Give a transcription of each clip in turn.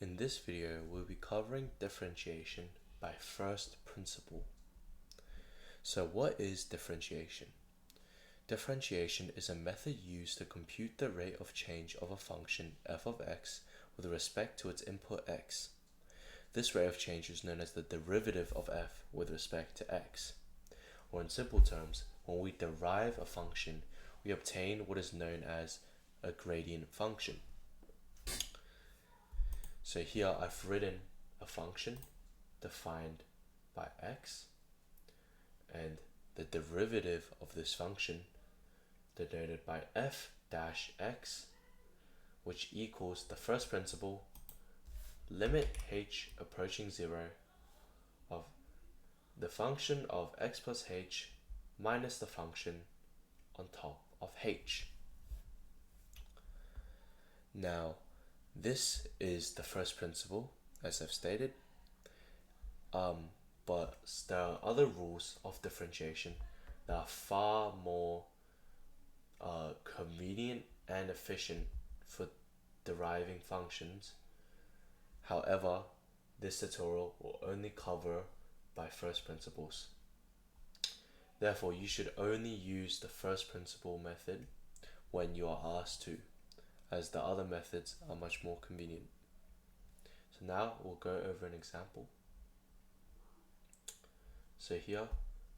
In this video, we'll be covering differentiation by first principle. So what is differentiation? Differentiation is a method used to compute the rate of change of a function f of x with respect to its input x. This rate of change is known as the derivative of f with respect to x. Or in simple terms, when we derive a function, we obtain what is known as a gradient function. So here I've written a function defined by x, and the derivative of this function denoted by f dash x, which equals the first principle, limit h approaching 0 of the function of x plus h minus the function on top of h. Now, this is the first principle, as I've stated, but there are other rules of differentiation that are far more convenient and efficient for deriving functions. However, this tutorial will only cover by first principles. Therefore, you should only use the first principle method when you are asked to, as the other methods are much more convenient. So now we'll go over an example. So here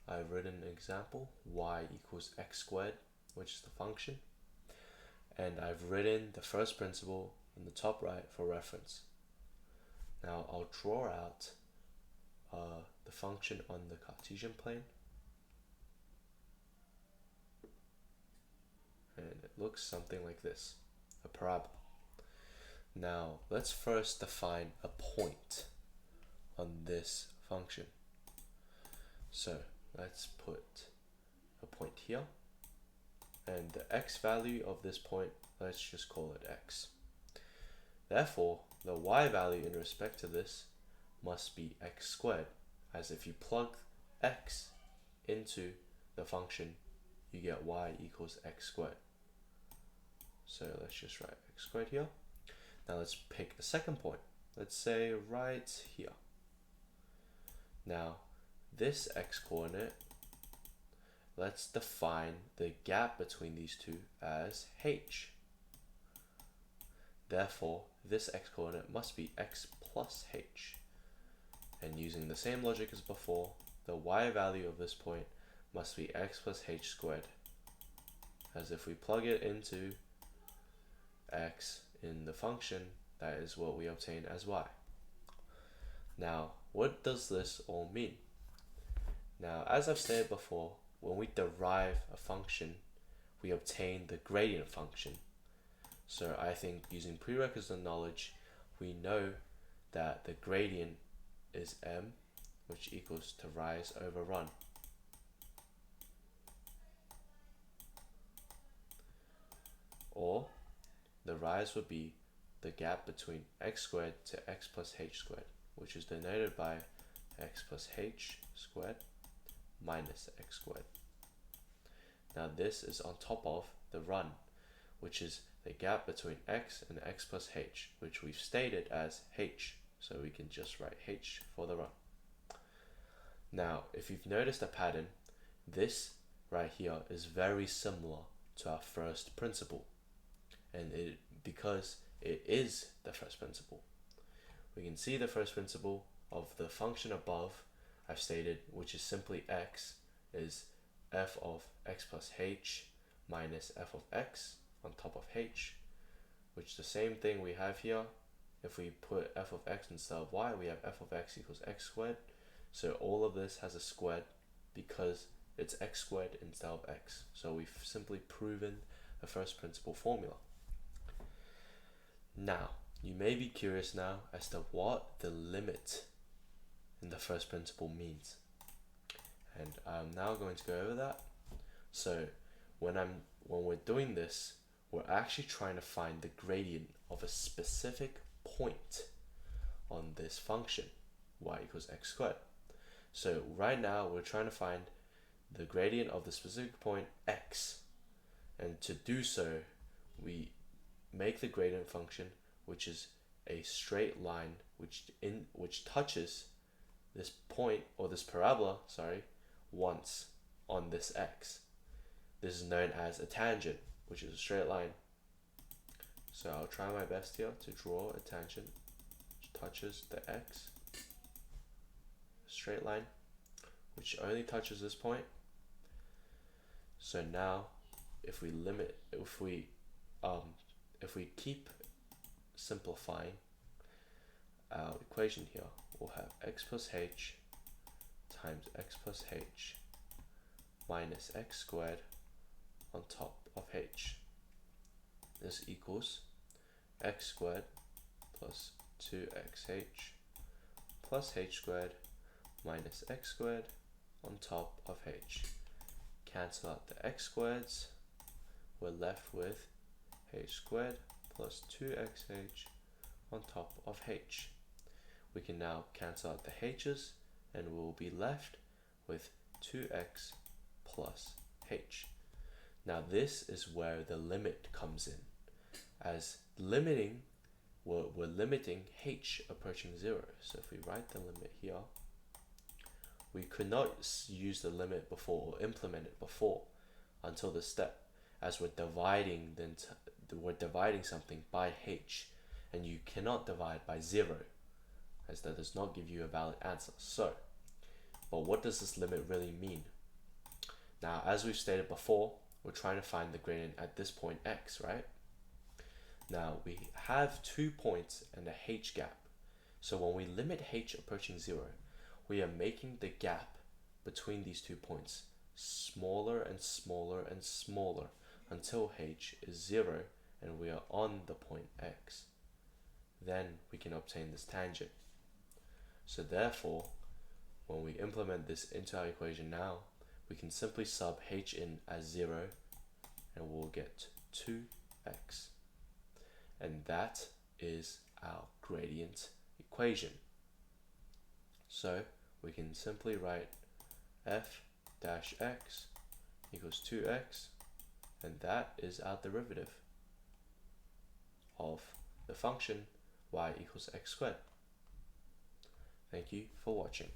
I've written an example, y equals x squared, which is the function, and I've written the first principle in the top right for reference. Now I'll draw out the function on the Cartesian plane, and it looks something like this, a parabola. Now let's first define a point on this function. So let's put a point here, and the x value of this point, let's just call it x. Therefore, the y value in respect to this must be x squared, as if you plug x into the function, you get y equals x squared. So let's just write x squared here. Now let's pick a second point. Let's say right here. Now, this x coordinate, let's define the gap between these two as h. Therefore, this x coordinate must be x plus h. And using the same logic as before, the y value of this point must be x plus h squared. As if we plug it into x in the function, that is what we obtain as y. Now, what does this all mean? Now, as I've stated before, when we derive a function, we obtain the gradient function. So I think using prerequisite knowledge, we know that the gradient is m, which equals to rise over run. Or the rise would be the gap between x squared to x plus h squared, which is denoted by x plus h squared minus x squared. Now this is on top of the run, which is the gap between x and x plus h, which we've stated as h, so we can just write h for the run. Now, if you've noticed a pattern, this right here is very similar to our first principle, and because it is the first principle. We can see the first principle of the function above I've stated, which is simply x, is f of x plus h minus f of x on top of h, which is the same thing we have here. If we put f of x instead of y, we have f of x equals x squared. So all of this has a squared because it's x squared instead of x. So we've simply proven the first principle formula. Now, you may be curious now as to what the limit in the first principle means. And I'm now going to go over that. So when we're doing this, we're actually trying to find the gradient of a specific point on this function, y equals x squared. So right now we're trying to find the gradient of the specific point x. And to do so, we make the gradient function, which is a straight line which touches this point, or this parabola, sorry, once on this x. This is known as a tangent, which is a straight line. So I'll try my best here to draw a tangent which touches the x, a straight line which only touches this point. So now if we keep simplifying our equation here, we'll have x plus h times x plus h minus x squared on top of h. This equals x squared plus 2xh plus h squared minus x squared on top of h. Cancel out the x squareds. We're left with h squared plus 2xh on top of h. We can now cancel out the h's and we'll be left with 2x plus h. Now this is where the limit comes in. As limiting, we're limiting h approaching 0. So if we write the limit here, we could not use the limit before or implement it before until this step, as we're dividing something by h, and you cannot divide by 0, as that does not give you a valid answer. So, but what does this limit really mean? Now, as we've stated before, we're trying to find the gradient at this point x, right? Now, we have 2 points and a h gap. So when we limit h approaching 0, we are making the gap between these 2 points smaller and smaller and smaller until h is 0 and we are on the point x. Then we can obtain this tangent. So therefore, when we implement this into our equation now, we can simply sub h in as 0 and we'll get 2x. And that is our gradient equation. So we can simply write f dash x equals 2x, and that is our derivative of the function y equals x squared. Thank you for watching.